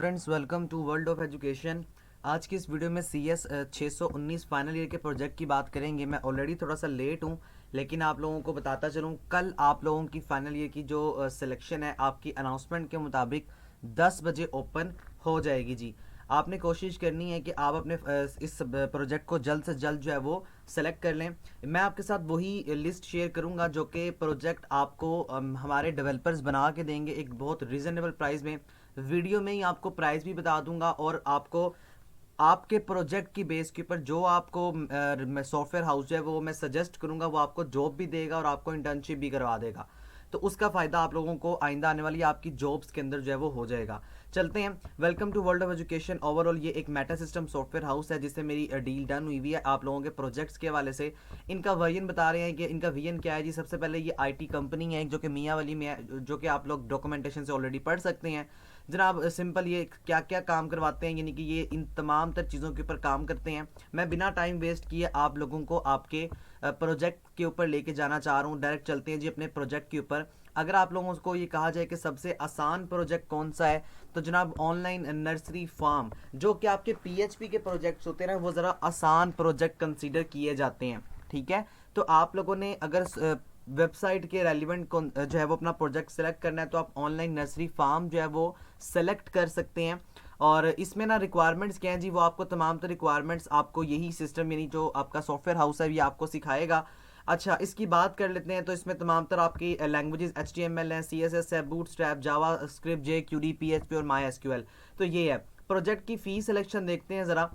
Friends, welcome to world of education. आज की इस वीडियो में सी एस 619 फाइनल ईयर के प्रोजेक्ट की बात करेंगे। मैं ऑलरेडी थोड़ा सा लेट हूं, लेकिन आप लोगों को बताता चलूं, कल आप लोगों की फाइनल ईयर की जो सिलेक्शन है आपकी अनाउंसमेंट के मुताबिक 10 बजे ओपन हो जाएगी जी। आपने कोशिश करनी है कि आप अपने इस प्रोजेक्ट को जल्द से जल्द जो है वो सेलेक्ट कर लें। मैं आपके साथ वही लिस्ट शेयर करूंगा जो कि प्रोजेक्ट आपको हमारे डेवलपर्स बना के देंगे एक बहुत रीज़नेबल प्राइस में। वीडियो में ही आपको प्राइस भी बता दूंगा और आपको आपके प्रोजेक्ट की बेस के ऊपर जो आपको सॉफ्टवेयर हाउस जो है वो मैं सजेस्ट करूंगा वो आपको जॉब भी देगा और आपको इंटर्नशिप भी करवा देगा। तो उसका फ़ायदा आप लोगों को आइंदा आने वाली आपकी जॉब्स के अंदर जो है वो हो जाएगा। चलते हैं। Welcome to world of education. Overall ये एक मेटा सिस्टम सॉफ्टवेयर हाउस है जिससे मेरी डील डन हुई हुई है आप लोगों के प्रोजेक्ट्स के हवाले से। इनका वर्जन बता रहे हैं कि इनका विजन क्या है जी। सबसे पहले ये आईटी कंपनी है जो कि मियाँ वाली में है, जो कि आप लोग डॉक्यूमेंटेशन से ऑलरेडी पढ़ सकते हैं। जनाब सिंपल ये क्या क्या काम करवाते हैं, यानी कि ये इन तमाम तर चीज़ों के ऊपर काम करते हैं। मैं बिना टाइम वेस्ट किए आप लोगों को आपके प्रोजेक्ट के ऊपर लेके जाना चाह रहा हूँ। डायरेक्ट चलते हैं जी अपने प्रोजेक्ट के ऊपर। अगर आप लोगों को ये कहा जाए कि सबसे आसान प्रोजेक्ट कौन सा है, तो जनाब ऑनलाइन नर्सरी फार्म, जो कि आपके पीएचपी के प्रोजेक्ट्स होते हैं ना, वो ज़रा आसान प्रोजेक्ट कंसीडर किए जाते हैं। ठीक है, तो आप लोगों ने अगर वेबसाइट के रेलिवेंट जो है वो अपना प्रोजेक्ट सेलेक्ट करना है तो आप ऑनलाइन नर्सरी फार्म जो है वो सेलेक्ट कर सकते हैं। और इसमें ना रिक्वायरमेंट्स क्या हैं जी, वो आपको तमाम तो रिक्वायरमेंट्स आपको यही सिस्टम यानी जो आपका सॉफ्टवेयर हाउस है ये आपको सिखाएगा। अच्छा, इसकी बात कर लेते हैं। तो इसमें तमाम तरह आपकी लैंग्वेजेस HTML है, CSS है, बूटस्ट्रैप, जावा स्क्रिप्ट, JQD, PHP और MySQL। तो ये है प्रोजेक्ट की फ़ी सिलेक्शन। देखते हैं ज़रा।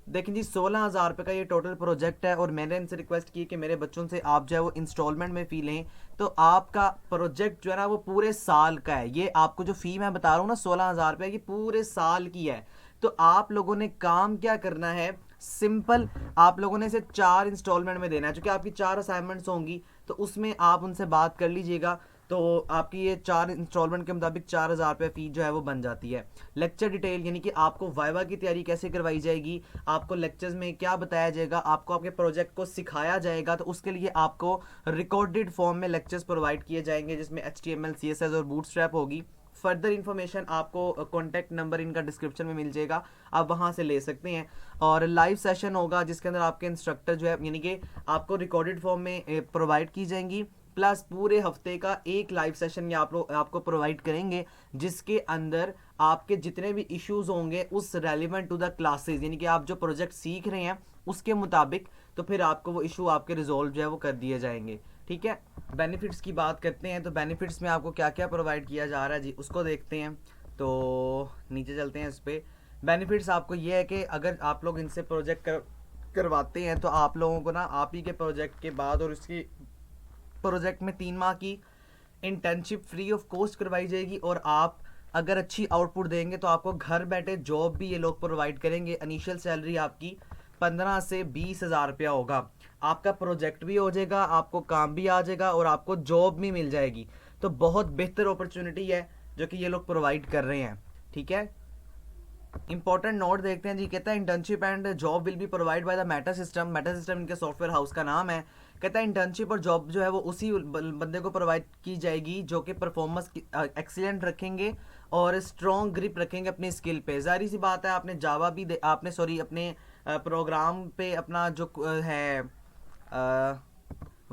देखिए जी, 16,000 रुपये का ये टोटल प्रोजेक्ट है और मैंने इनसे रिक्वेस्ट की कि मेरे बच्चों से आप जो है वो इंस्टॉलमेंट में फ़ी लें। तो आपका प्रोजेक्ट जो है ना वो पूरे साल का है। ये आपको जो फ़ी मैं बता रहा हूँ ना 16,000 रुपये, ये पूरे साल की है। तो आप लोगों ने काम क्या करना है, सिंपल, आप लोगों ने इसे 4 इंस्टॉलमेंट में देना है। चूँकि आपकी 4 असाइनमेंट्स होंगी तो उसमें आप उनसे बात कर लीजिएगा। तो आपकी ये 4 इंस्टॉलमेंट के मुताबिक 4,000 रुपये फ़ी जो है वो बन जाती है। लेक्चर डिटेल, यानी कि आपको वाइवा की तैयारी कैसे करवाई जाएगी, आपको लेक्चर्स में क्या बताया जाएगा, आपको आपके प्रोजेक्ट को सिखाया जाएगा। तो उसके लिए आपको रिकॉर्डेड फॉर्म में लेक्चर्स प्रोवाइड किए जाएंगे जिसमें HTML, CSS और बूटस्ट्रैप होगी। फर्दर इन्फॉर्मेशन आपको कॉन्टैक्ट नंबर इनका डिस्क्रिप्शन में मिल जाएगा, आप वहाँ से ले सकते हैं। और लाइव सेशन होगा जिसके अंदर आपके इंस्ट्रक्टर जो है यानी कि आपको रिकॉर्डेड फॉर्म में प्रोवाइड की जाएंगी, प्लस पूरे हफ्ते का एक लाइव सेशन ये आप लोग आपको प्रोवाइड करेंगे जिसके अंदर आपके जितने भी इश्यूज होंगे उस रेलिवेंट टू द क्लासेस, यानी कि आप जो प्रोजेक्ट सीख रहे हैं उसके मुताबिक, तो फिर आपको वो इशू आपके रिजॉल्व जो है वो कर दिए जाएंगे। ठीक है, बेनिफिट्स की बात करते हैं। तो बेनिफिट्स में आपको क्या क्या प्रोवाइड किया जा रहा है जी उसको देखते हैं। तो नीचे चलते हैं इस पर। बेनिफिट्स आपको ये है कि अगर आप लोग इनसे प्रोजेक्ट करवाते हैं तो आप लोगों को ना आप ही के प्रोजेक्ट के बाद और उसकी प्रोजेक्ट में 3 माह की इंटर्नशिप फ्री ऑफ कॉस्ट करवाई जाएगी। और आप अगर अच्छी आउटपुट देंगे तो आपको घर बैठे जॉब भी ये लोग प्रोवाइड करेंगे। इनिशियल सैलरी आपकी 15 से 20,000 रुपया होगा। आपका प्रोजेक्ट भी हो जाएगा, आपको काम भी आ जाएगा और आपको जॉब भी मिल जाएगी। तो बहुत बेहतर अपॉर्चुनिटी है जो कि ये लोग प्रोवाइड कर रहे हैं। ठीक है, इंपॉर्टेंट नोट देखते हैं जी। कहता है internship and job will be provide by the Meta system. Meta system इनके सॉफ्टवेयर हाउस का नाम है। कहता है इंटर्नशिप और जॉब जो है वो उसी बंदे को प्रोवाइड की जाएगी जो कि परफॉर्मेंस एक्सीलेंट रखेंगे और स्ट्रॉन्ग ग्रिप रखेंगे अपनी स्किल पे। जाहिर सी बात है, आपने जावा भी आपने सॉरी अपने प्रोग्राम पे अपना जो है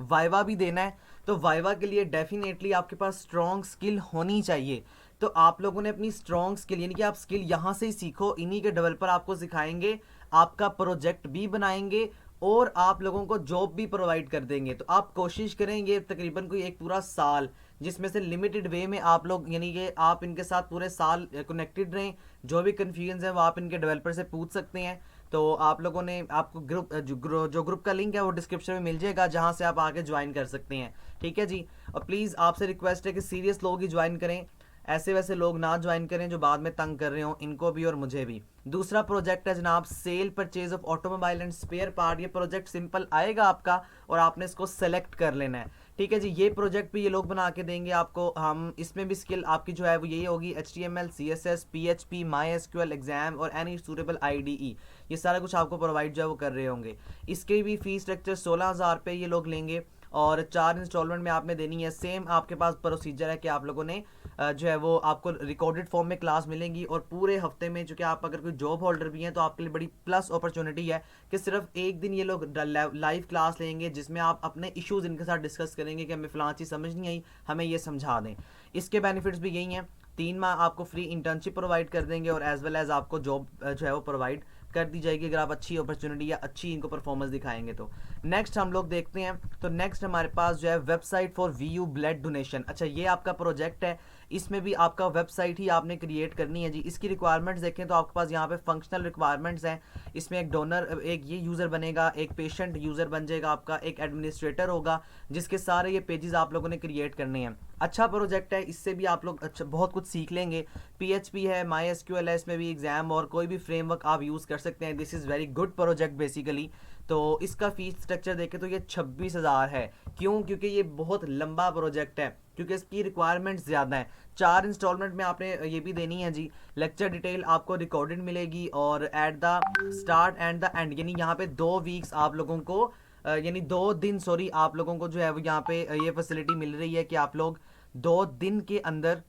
वाइवा भी देना है। तो वाइवा के लिए डेफिनेटली आपके पास स्ट्रॉन्ग स्किल होनी चाहिए। तो आप लोगों ने अपनी स्ट्रॉन्ग स्किल, यानी कि आप स्किल यहाँ से ही सीखो, इन्हीं के डेवलपर आपको सिखाएंगे, आपका प्रोजेक्ट भी बनाएंगे और आप लोगों को जॉब भी प्रोवाइड कर देंगे। तो आप कोशिश करेंगे तकरीबन कोई एक पूरा साल, जिसमें से लिमिटेड वे में आप लोग यानी कि आप इनके साथ पूरे साल कनेक्टेड रहें। जो भी कन्फ्यूजन है वो आप इनके डेवलपर से पूछ सकते हैं। तो आप लोगों ने आपको जो ग्रुप का लिंक है वो डिस्क्रिप्शन में मिल जाएगा जहां से आप आके ज्वाइन कर सकते हैं। ठीक है जी, और प्लीज़ आपसे रिक्वेस्ट है कि सीरियस लोग ही ज्वाइन करें, ऐसे वैसे लोग ना ज्वाइन करें जो बाद में तंग कर रहे हो, इनको भी और मुझे भी। दूसरा प्रोजेक्ट है जनाब sale purchase of automobile and spare part. ये प्रोजेक्ट सिंपल आएगा आपका और आपने इसको सेलेक्ट कर लेना है। ठीक है जी, ये प्रोजेक्ट भी ये लोग बना के देंगे आपको। हम इसमें भी स्किल आपकी जो है वो यही होगी, HTML, CSS, PHP, MySQL, exam और एनी सूटेबल IDE। ये सारा कुछ आपको प्रोवाइड जो है वो कर रहे होंगे। इसके भी फीस स्ट्रक्चर 16,000 रुपये ये लोग लेंगे। और 4 इंस्टॉलमेंट में आपने देनी है। सेम आपके पास प्रोसीजर है कि आप लोगों ने जो है वो आपको रिकॉर्डेड फॉर्म में क्लास मिलेंगी, और पूरे हफ्ते में चूँकि आप अगर कोई जॉब होल्डर भी हैं तो आपके लिए बड़ी प्लस अपॉर्चुनिटी है कि सिर्फ एक दिन ये लोग लाइव क्लास लेंगे जिसमें आप अपने इश्यूज़ इनके साथ डिस्कस करेंगे कि हमें फ़लाँ चीज़ समझ नहीं आई, हमें ये समझा दें। इसके बेनिफिट्स भी यही हैं, 3 माह आपको फ्री इंटर्नशिप प्रोवाइड कर देंगे और एज वेल एज आपको जॉब जो है वो प्रोवाइड कर दी जाएगी अगर आप अच्छी अपॉर्चुनिटी या अच्छी इनको परफॉर्मेंस दिखाएंगे तो। नेक्स्ट हम लोग देखते हैं, तो नेक्स्ट हमारे पास जो है website for Vu blood donation. अच्छा, ये आपका प्रोजेक्ट है, इसमें भी आपका वेबसाइट ही आपने क्रिएट करनी है जी। इसकी रिक्वायरमेंट्स देखें तो आपके पास यहाँ पे फंक्शनल रिक्वायरमेंट्स हैं। इसमें एक डोनर, एक ये यूज़र बनेगा, एक पेशेंट यूज़र बन जाएगा आपका, एक एडमिनिस्ट्रेटर होगा जिसके सारे ये पेजेस आप लोगों ने क्रिएट करने हैं। अच्छा प्रोजेक्ट है, इससे भी आप लोग अच्छा बहुत कुछ सीख लेंगे। PHP है, MySQL है, इसमें भी एग्जाम और कोई भी फ्रेमवर्क आप यूज़ कर सकते हैं। This is very good project basically. तो इसका फीस स्ट्रक्चर देखें तो ये 26,000 है। क्यों? क्योंकि ये बहुत लंबा प्रोजेक्ट है, क्योंकि इसकी रिक्वायरमेंट्स ज़्यादा है। 4 इंस्टॉलमेंट में आपने ये भी देनी है जी। लेक्चर डिटेल आपको रिकॉर्डेड मिलेगी और at the start and the end, यानी यहाँ पे 2 वीक्स आप लोगों को यानी 2 दिन सॉरी आप लोगों को जो है वो यहाँ पे ये फैसिलिटी मिल रही है कि आप लोग 2 दिन के अंदर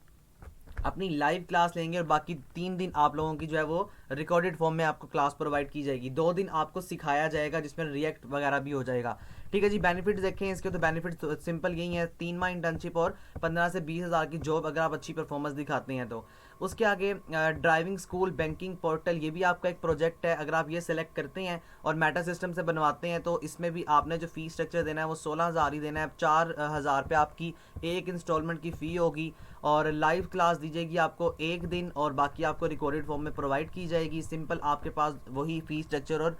अपनी लाइव क्लास लेंगे और बाकी 3 दिन आप लोगों की जो है वो रिकॉर्डेड फॉर्म में आपको क्लास प्रोवाइड की जाएगी। 2 दिन आपको सिखाया जाएगा जिसमें रिएक्ट वगैरह भी हो जाएगा। ठीक है जी। बेनिफिट्स देखें इसके, तो बेनिफिट्स सिंपल यही है, 3 माह इंटर्नशिप और 15 से 20,000 की जॉब अगर आप अच्छी परफॉर्मेंस दिखाते हैं तो। उसके आगे ड्राइविंग स्कूल बैंकिंग पोर्टल, ये भी आपका एक प्रोजेक्ट है। अगर आप ये सेलेक्ट करते हैं और मेटा सिस्टम से बनवाते हैं तो इसमें भी आपने जो फीस स्ट्रक्चर देना है वो 16,000 ही देना है। 4,000 रुपये आपकी एक इंस्टॉलमेंट की फ़ी होगी और लाइव क्लास दी जाएगी आपको एक दिन और बाकी आपको रिकॉर्डेड फॉर्म में प्रोवाइड की जाएगी। सिंपल आपके पास वही फीस स्ट्रक्चर और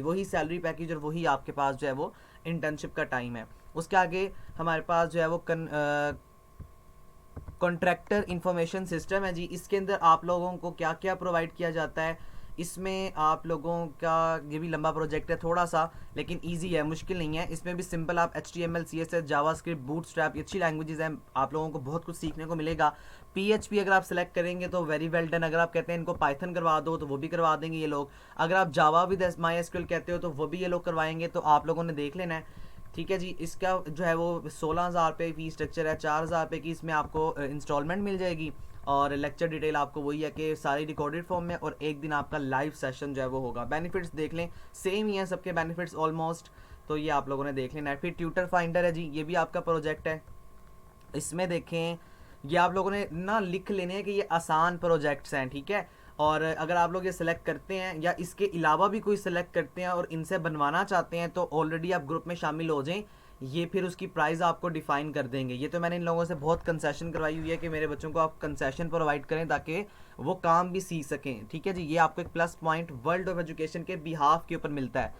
वही सैलरी पैकेज और वही आपके पास जो है वो इंटर्नशिप का टाइम है। उसके आगे हमारे पास जो है वो कॉन्ट्रैक्टर इंफॉर्मेशन सिस्टम है जी। इसके अंदर आप लोगों को क्या क्या प्रोवाइड किया जाता है, इसमें आप लोगों का, ये भी लंबा प्रोजेक्ट है थोड़ा सा लेकिन इजी है, मुश्किल नहीं है। इसमें भी सिंपल आप HTML CSS जावास्क्रिप्ट बूटस्ट्रैप, ये अच्छी लैंग्वेजेस हैं, आप लोगों को बहुत कुछ सीखने को मिलेगा। PHP अगर आप सेलेक्ट करेंगे तो वेरी वेल डन। अगर आप कहते हैं इनको पाइथन करवा दो तो वो भी करवा देंगे ये लोग। अगर आप जावा विद MySQL कहते हो तो वो भी ये लोग करवाएंगे, तो आप लोगों ने देख लेना है। ठीक है जी। इसका जो है वो 16,000 रुपये फीस स्ट्रक्चर है। 4,000 रुपये की इसमें आपको इंस्टॉलमेंट मिल जाएगी और लेक्चर डिटेल आपको वही है कि सारी रिकॉर्डेड फॉर्म में, और एक दिन आपका लाइव सेशन जो है वो होगा। बेनिफिट्स देख लें, सेम ही है सबके बेनिफिट्स ऑलमोस्ट, तो ये आप लोगों ने देख लेना है। फिर ट्यूटर फाइंडर है जी, ये भी आपका प्रोजेक्ट है। इसमें देखें, ये आप लोगों ने ना लिख लेने हैं कि ये आसान प्रोजेक्ट्स हैं, ठीक है। और अगर आप लोग ये सिलेक्ट करते हैं या इसके अलावा भी कोई सिलेक्ट करते हैं और इनसे बनवाना चाहते हैं तो ऑलरेडी आप ग्रुप में शामिल हो जाएं, ये फिर उसकी प्राइस आपको डिफाइन कर देंगे। ये तो मैंने इन लोगों से बहुत कंसेशन करवाई हुई है कि मेरे बच्चों को आप कंसेशन प्रोवाइड करें ताकि वो काम भी सीख सकें। ठीक है जी। ये आपको एक plus point world of education के बिहाफ के ऊपर मिलता है।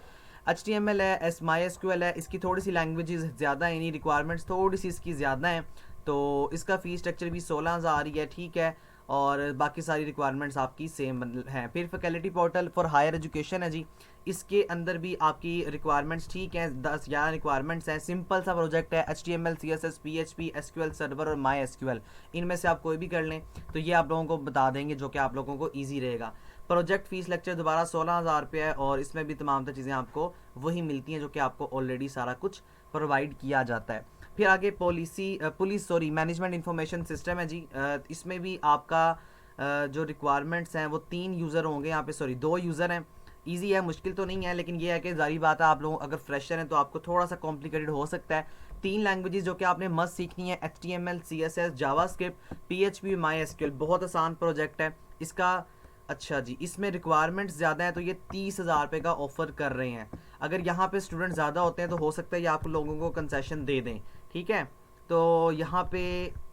HTML है, MySQL है, इसकी थोड़ी सी लैंग्वेजेस ज़्यादा है, यानी रिक्वायरमेंट्स थोड़ी सी इसकी ज़्यादा है, तो इसका फ़ीस स्ट्रक्चर भी 16,000 ही है, ठीक है। और बाकी सारी रिक्वायरमेंट्स आपकी सेम हैं। फिर faculty portal for higher education है जी, इसके अंदर भी आपकी रिक्वायरमेंट्स ठीक हैं, 10-11 रिक्वायरमेंट्स हैं। सिंपल सा प्रोजेक्ट है, HTML CSS PHP SQL server और MySQL, इनमें से आप कोई भी कर लें तो ये आप लोगों को बता देंगे जो कि आप लोगों को ईजी रहेगा। प्रोजेक्ट फीस लेक्चर दोबारा 16,000 रुपये है और इसमें भी तमाम तर चीज़ें आपको वही मिलती हैं जो कि आपको ऑलरेडी सारा कुछ प्रोवाइड किया जाता है। फिर आगे पुलिस मैनेजमेंट इंफॉर्मेशन सिस्टम है जी। इसमें भी आपका जो रिक्वायरमेंट्स हैं वो 3 यूज़र होंगे यहाँ पे, 2 यूज़र हैं। इजी है, मुश्किल तो नहीं है, लेकिन ये है कि जारी बात है आप लोग अगर फ्रेशर हैं तो आपको थोड़ा सा कॉम्प्लिकेटेड हो सकता है। 3 लैंग्वेजेस जो कि आपने मस्ट सीखनी है, HTML CSS JavaScript PHP MySQL, बहुत आसान प्रोजेक्ट है इसका। अच्छा जी, इसमें रिक्वायरमेंट्स ज़्यादा है तो ये 30,000 रुपये का ऑफ़र कर रहे हैं। अगर यहाँ पे स्टूडेंट ज़्यादा होते हैं तो हो सकता है ये आप लोगों को कंसेशन दे दें, ठीक है। तो यहाँ पे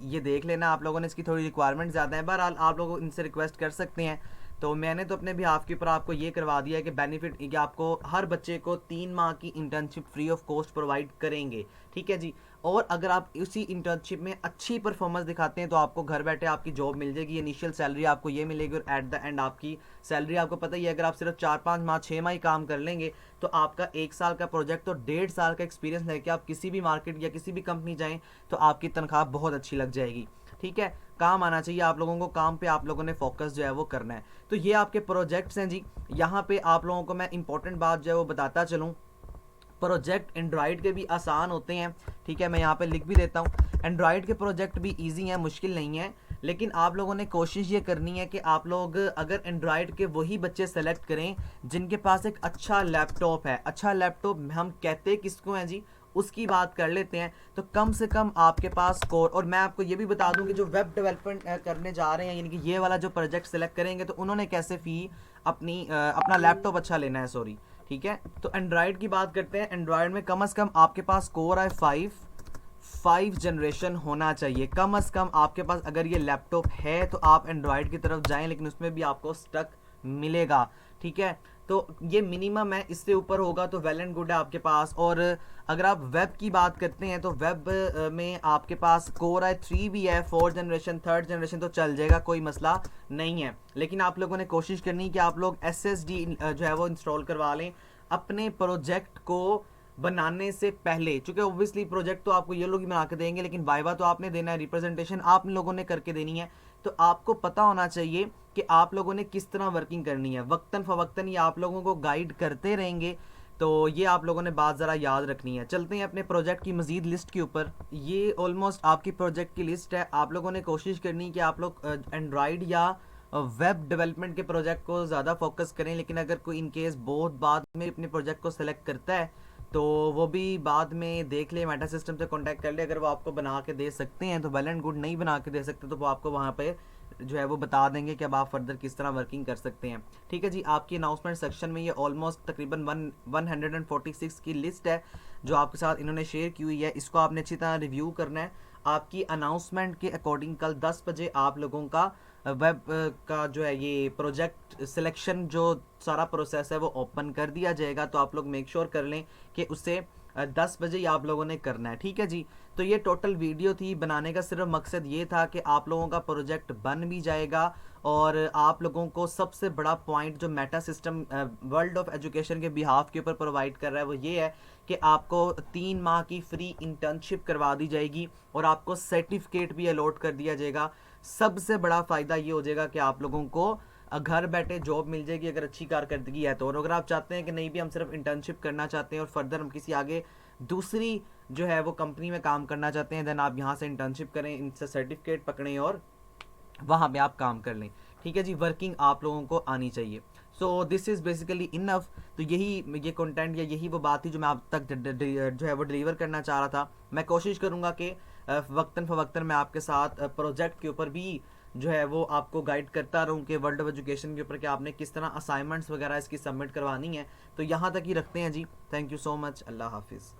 ये देख लेना आप लोगों ने, इसकी थोड़ी रिक्वायरमेंट ज़्यादा है। बहरहाल आप लोग इनसे रिक्वेस्ट कर सकते हैं। तो मैंने तो अपने बिहाफ के ऊपर आपको ये करवा दिया है कि बेनिफिट कि आपको हर बच्चे को 3 माह की internship free of cost provide करेंगे, ठीक है जी। और अगर आप उसी इंटर्नशिप में अच्छी परफॉर्मेंस दिखाते हैं तो आपको घर बैठे आपकी जॉब मिल जाएगी। इनिशियल सैलरी आपको ये मिलेगी और एट द एंड आपकी सैलरी आपको पता ही है, अगर आप सिर्फ 4-5 माह 6 माह ही काम कर लेंगे तो आपका 1 साल का प्रोजेक्ट तो 1.5 साल का एक्सपीरियंस लेके आप किसी भी मार्केट या किसी भी कंपनी जाएँ तो आपकी तनख्वाह बहुत अच्छी लग जाएगी, ठीक है। काम आना चाहिए आप लोगों को, काम पे आप लोगों ने फोकस जो है वो करना है। तो ये आपके प्रोजेक्ट्स हैं जी। यहाँ पे आप लोगों को मैं इंपॉर्टेंट बात जो है वो बताता चलूँ प्रोजेक्ट एंड्रॉयड के भी आसान होते हैं, ठीक है, मैं यहाँ पे लिख भी देता हूँ। एंड्रॉयड के प्रोजेक्ट भी इजी हैं, मुश्किल नहीं है, लेकिन आप लोगों ने कोशिश ये करनी है कि आप लोग अगर एंड्रॉयड के वही बच्चे सेलेक्ट करें जिनके पास एक अच्छा लैपटॉप है। अच्छा लैपटॉप हम कहते किसको हैं जी, उसकी बात कर लेते हैं। तो कम से कम आपके पास कोर, और मैं आपको ये भी बता दूं कि जो वेब डेवलपमेंट करने जा रहे हैं, यानी कि ये वाला जो प्रोजेक्ट सेलेक्ट करेंगे, तो उन्होंने कैसे फ़ी अपना लैपटॉप अच्छा लेना है, सॉरी, ठीक है। तो एंड्रॉयड की बात करते हैं। एंड्रॉयड में कम से कम आपके पास कोर i5 जनरेशन होना चाहिए कम से कम आपके पास। अगर ये लैपटॉप है तो आप एंड्रॉयड की तरफ जाएं, लेकिन उसमें भी आपको स्टक मिलेगा, ठीक है। तो ये मिनिमम है, इससे ऊपर होगा तो वेल एंड गुड है आपके पास। और अगर आप वेब की बात करते हैं तो वेब में आपके पास कोर i3 भी है, 4th जनरेशन 3rd जनरेशन, तो चल जाएगा, कोई मसला नहीं है। लेकिन आप लोगों ने कोशिश करनी है कि आप लोग SSD जो है वो इंस्टॉल करवा लें अपने प्रोजेक्ट को बनाने से पहले, चूंकि ऑब्वियसली प्रोजेक्ट तो आपको ये लोग ही बना के देंगे, लेकिन वाइवा तो आपने देना है, रिप्रेजेंटेशन आप लोगों ने करके देनी है। तो आपको पता होना चाहिए कि आप लोगों ने किस तरह वर्किंग करनी है। वक्तन फवक्तन ये आप लोगों को गाइड करते रहेंगे, तो ये आप लोगों ने बात ज़रा याद रखनी है। चलते हैं अपने प्रोजेक्ट की मज़ीद लिस्ट के ऊपर। ये ऑलमोस्ट आपकी प्रोजेक्ट की लिस्ट है। आप लोगों ने कोशिश करनी है कि आप लोग एंड्रॉयड या वेब डेवलपमेंट के प्रोजेक्ट को ज़्यादा फोकस करें, लेकिन अगर कोई इनकेस बहुत बाद में अपने प्रोजेक्ट को सेलेक्ट करता है तो वो भी बाद में देख ले, मेटा सिस्टम से कांटेक्ट कर ले। अगर वो आपको बना के दे सकते हैं तो वेल एंड गुड, नहीं बना के दे सकते तो वो आपको वहाँ पे जो है वो बता देंगे कि अब आप फर्दर किस तरह वर्किंग कर सकते हैं, ठीक है जी। आपकी अनाउंसमेंट सेक्शन में ये ऑलमोस्ट तकरीबन 146 की लिस्ट है जो आपके साथ इन्होंने शेयर की हुई है। इसको आपने अच्छी तरह रिव्यू करना है। आपकी अनाउंसमेंट के अकॉर्डिंग कल 10 बजे आप लोगों का वेब का जो है ये प्रोजेक्ट सिलेक्शन जो सारा प्रोसेस है वो ओपन कर दिया जाएगा। तो आप लोग मेक श्योर कर लें कि उसे 10 बजे ही आप लोगों ने करना है, ठीक है जी। तो ये टोटल वीडियो थी, बनाने का सिर्फ मकसद ये था कि आप लोगों का प्रोजेक्ट बन भी जाएगा, और आप लोगों को सबसे बड़ा पॉइंट जो Meta system world of education के बिहाफ के ऊपर प्रोवाइड कर रहा है वो ये है कि आपको 3 माह की फ्री इंटर्नशिप करवा दी जाएगी और आपको सर्टिफिकेट भी अलॉट कर दिया जाएगा। सबसे बड़ा फ़ायदा ये हो जाएगा कि आप लोगों को घर बैठे जॉब मिल जाएगी अगर अच्छी कारकर्दगी है तो। और अगर आप चाहते हैं कि नहीं भी हम सिर्फ इंटर्नशिप करना चाहते हैं और फर्दर हम किसी आगे दूसरी जो है वो कंपनी में काम करना चाहते हैं, देन आप यहाँ से इंटर्नशिप करें, इनसे सर्टिफिकेट पकड़ें और वहाँ पे आप काम कर लें, ठीक है जी। वर्किंग आप लोगों को आनी चाहिए। So this is basically enough. तो यही ये कंटेंट या यही वो बात थी जो मैं आप तक जो है वो डिलीवर करना चाह रहा था। मैं कोशिश करूँगा कि वक्तन फ़वक्तन मैं आपके साथ प्रोजेक्ट के ऊपर भी जो है वो आपको गाइड करता रहूँ कि वर्ल्ड ऑफ एजुकेशन के ऊपर कि आपने किस तरह असाइनमेंट्स वगैरह इसकी सबमिट करवानी है। तो यहाँ तक ही रखते हैं जी। Thank you so much. अल्लाह हाफिज़।